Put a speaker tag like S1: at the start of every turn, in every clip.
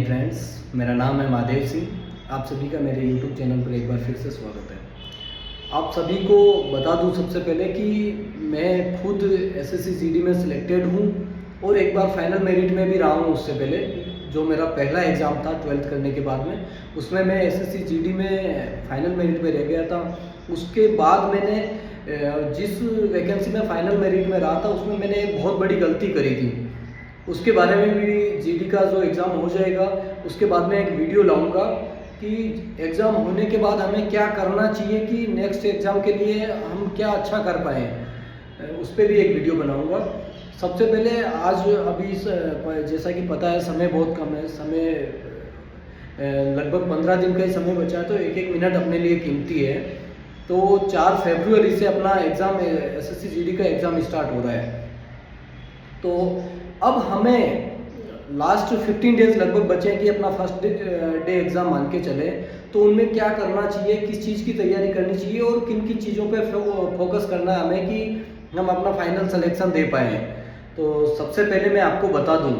S1: Hind friends, मेरा नाम है महादेव सिंह। आप सभी का मेरे यूट्यूब चैनल पर एक बार फिर से स्वागत है। आप सभी को बता दूं सबसे पहले कि मैं खुद एसएससी जीडी में सिलेक्टेड हूं और एक बार फाइनल मेरिट में भी रहा हूं। उससे पहले जो मेरा पहला एग्ज़ाम था 12th करने के बाद में, उसमें मैं एसएससी जीडी में फाइनल मेरिट में रह गया था। उसके बाद मैंने जिस वैकेंसी में फाइनल मेरिट में रहा था उसमें मैंने एक बहुत बड़ी गलती करी थी। उसके बारे में भी जीडी का जो एग्ज़ाम हो जाएगा उसके बाद में एक वीडियो लाऊंगा कि एग्ज़ाम होने के बाद हमें क्या करना चाहिए कि नेक्स्ट एग्ज़ाम के लिए हम क्या अच्छा कर पाएँ, उस पर भी एक वीडियो बनाऊंगा। सबसे पहले आज अभी जैसा कि पता है समय बहुत कम है, समय लगभग 15 दिन का ही समय बचा है, तो एक एक मिनट अपने लिए कीमती है। तो 4 फरवरी से अपना एग्ज़ाम एसएससी जीडी का एग्ज़ाम स्टार्ट हो रहा है। तो अब हमें लास्ट 15 डेज लगभग बचे हैं कि अपना फर्स्ट डे एग्ज़ाम मान के चले, तो उनमें क्या करना चाहिए, किस चीज़ की तैयारी करनी चाहिए और किन किन चीज़ों पे फोकस करना है हमें कि हम अपना फाइनल सिलेक्शन दे पाएँ। तो सबसे पहले मैं आपको बता दूं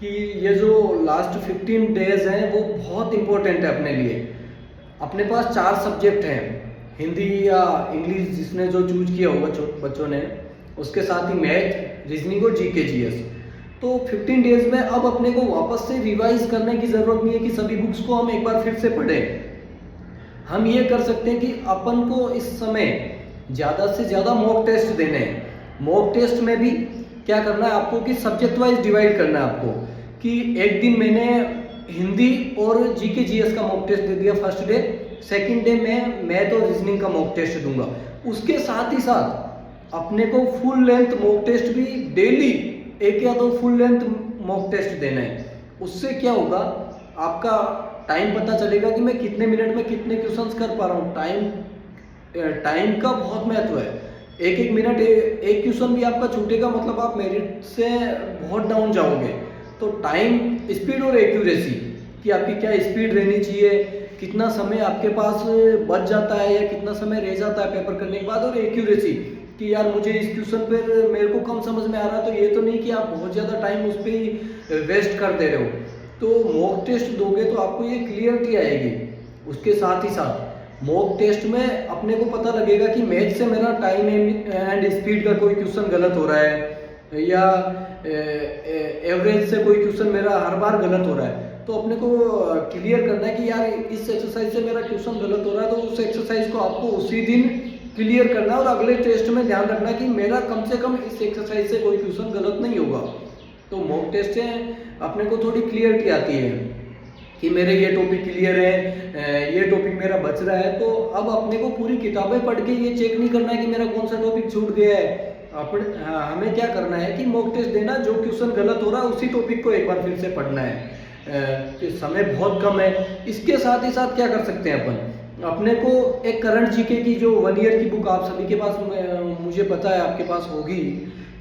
S1: कि ये जो लास्ट 15 डेज हैं वो बहुत इम्पोर्टेंट है अपने लिए। अपने पास 4 सब्जेक्ट हैं, हिंदी या इंग्लिश जिसने जो चूज किया होगा बच्चों ने, उसके साथ ही मैथ, रीजनिंग और जीके जीएस। तो 15 डेज में अब अपने को वापस से रिवाइज करने की ज़रूरत नहीं है कि सभी बुक्स को हम एक बार फिर से पढ़ें। हम ये कर सकते हैं कि अपन को इस समय ज़्यादा से ज़्यादा मॉक टेस्ट देने हैं। मॉक टेस्ट में भी क्या करना है आपको कि सब्जेक्ट वाइज डिवाइड करना है आपको, कि एक दिन मैंने हिंदी और जीके जीएस का मॉक टेस्ट दे दिया फर्स्ट डे, सेकंड डे में मैथ और रीजनिंग का मॉक टेस्ट दूंगा। उसके साथ ही साथ अपने को फुल लेंथ मॉक टेस्ट भी डेली एक या दो फुल लेंथ मॉक टेस्ट देना है। उससे क्या होगा, आपका टाइम पता चलेगा कि मैं कितने मिनट में कितने क्वेश्चंस कर पा रहा हूँ। टाइम का बहुत महत्व है। एक एक मिनट एक क्वेश्चन भी आपका छूटेगा मतलब आप मेरिट से बहुत डाउन जाओगे। तो टाइम, स्पीड और एक्यूरेसी कि आपकी क्या स्पीड रहनी चाहिए, कितना समय आपके पास बच जाता है या कितना समय रह जाता है पेपर करने के बाद, और एक्यूरेसी कि यार मुझे इस क्वेश्चन पर मेरे को कम समझ में आ रहा है, तो ये तो नहीं कि आप बहुत ज़्यादा टाइम उस पर ही वेस्ट कर दे रहे हो। तो मॉक टेस्ट दोगे तो आपको ये क्लियरिटी आएगी। उसके साथ ही साथ मॉक टेस्ट में अपने को पता लगेगा कि मैथ से मेरा टाइम एंड स्पीड का कोई क्वेश्चन गलत हो रहा है या एवरेज से कोई क्वेश्चन मेरा हर बार गलत हो रहा है। तो अपने को क्लियर करना है कि यार इस एक्सरसाइज से मेरा क्वेश्चन गलत हो रहा है, तो उस एक्सरसाइज को आपको उसी दिन क्लियर करना है और अगले टेस्ट में ध्यान रखना कि मेरा कम से कम इस एक्सरसाइज से कोई क्वेश्चन गलत नहीं होगा। तो मॉक टेस्ट से अपने को थोड़ी क्लियरिटी आती है कि मेरे ये टॉपिक क्लियर है, ये टॉपिक मेरा बच रहा है। तो अब अपने को पूरी किताबें पढ़ के ये चेक नहीं करना है कि मेरा कौन सा टॉपिक छूट गया है। हमें क्या करना है कि मॉक टेस्ट देना, जो क्वेश्चन गलत हो रहा है उसी टॉपिक को एक बार फिर से पढ़ना है। समय बहुत कम है। इसके साथ ही साथ क्या कर सकते हैं अपन, अपने को एक करंट जीके की जो 1 ईयर की बुक आप सभी के पास, मुझे पता है आपके पास होगी,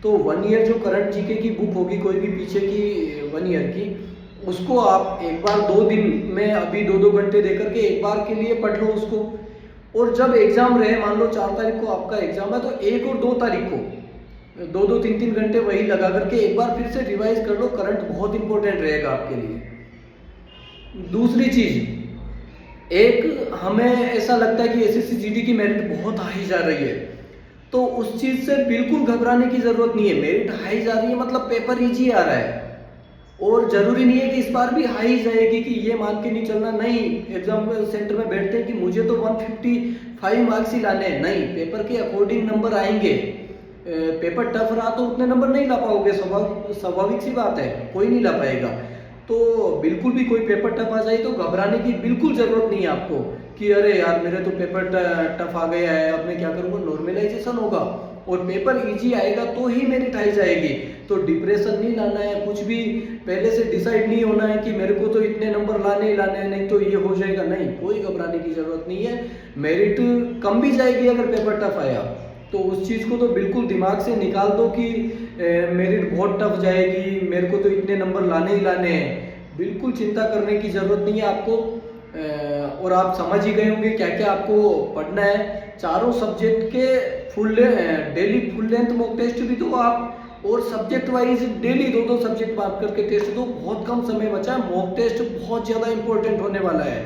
S1: तो 1 ईयर जो करंट जीके की बुक होगी कोई भी पीछे की 1 ईयर की, उसको आप एक बार 2 दिन में अभी 2-2 घंटे देकर के एक बार के लिए पढ़ लो उसको। और जब एग्जाम रहे, मान लो 4 तारीख को आपका एग्जाम है, तो 1 और 2 तारीख को 2-2, 3-3 घंटे वही लगा करके एक बार फिर से रिवाइज कर लो। करंट बहुत इंपॉर्टेंट रहेगा आपके लिए। दूसरी चीज, एक हमें ऐसा लगता है कि एसएससी जीडी की मेरिट बहुत हाई जा रही है, तो उस चीज से बिल्कुल घबराने की जरूरत नहीं है। मेरिट हाई जा रही है मतलब पेपर इजी आ रहा है, और जरूरी नहीं है कि इस बार भी हाई जाएगी, कि ये मान के नहीं चलना नहीं एग्जाम सेंटर में बैठते हैं कि मुझे तो 155 मार्क्स ही लाने हैं। नहीं, पेपर के अकॉर्डिंग नंबर आएंगे। पेपर टफ रहा तो उतने नंबर नहीं ला पाओगे, स्वाभाविक सी बात है, कोई नहीं ला पाएगा। तो बिल्कुल भी कोई पेपर टफ आ जाए तो घबराने की बिल्कुल जरूरत नहीं है आपको कि अरे यार मेरे तो पेपर टफ आ गया है, अब मैं क्या करूँगा। नॉर्मलाइजेशन होगा और पेपर इजी आएगा तो ही मेरिट हाई जाएगी। तो डिप्रेशन नहीं लाना है, कुछ भी पहले से डिसाइड नहीं होना है कि मेरे को तो इतने नंबर लाने ही लाने हैं, नहीं तो ये हो जाएगा। नहीं, कोई घबराने की जरूरत नहीं है। मेरिट कम भी जाएगी अगर पेपर टफ आया, तो उस चीज़ को तो बिल्कुल दिमाग से निकाल दो कि मेरिट बहुत टफ जाएगी, मेरे को तो इतने नंबर लाने ही लाने हैं। बिल्कुल चिंता करने की ज़रूरत नहीं है आपको। और आप समझ ही गए होंगे क्या क्या आपको पढ़ना है। चारों सब्जेक्ट के daily full length mock test भी तो आप और सब्जेक्ट वाइज डेली 2-2 सब्जेक्ट बात करके टेस्ट दो। बहुत कम समय बचा है, मॉक टेस्ट बहुत ज़्यादा इंपॉर्टेंट होने वाला है।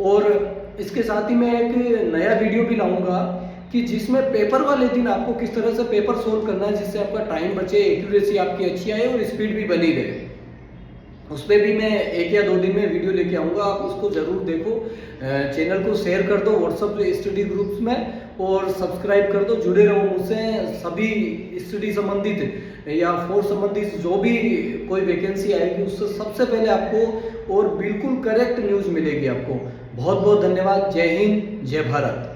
S1: और इसके साथ ही मैं एक नया वीडियो भी लाऊंगा कि जिसमें पेपर वाले दिन आपको किस तरह से पेपर सोल्व करना है जिससे आपका टाइम बचे, एक्यूरेसी आपकी अच्छी आए और स्पीड भी बनी रहे। उस पर भी मैं 1 या 2 दिन में वीडियो लेके आऊँगा, आप उसको ज़रूर देखो। चैनल को शेयर कर दो व्हाट्सएप स्टडी ग्रुप्स में और सब्सक्राइब कर दो, जुड़े रहो मुझसे। सभी स्टडी संबंधित या फोर्स संबंधित जो भी कोई वैकेंसी आएगी उससे सबसे पहले आपको और बिल्कुल करेक्ट न्यूज़ मिलेगी आपको। बहुत बहुत धन्यवाद। जय हिंद, जय भारत।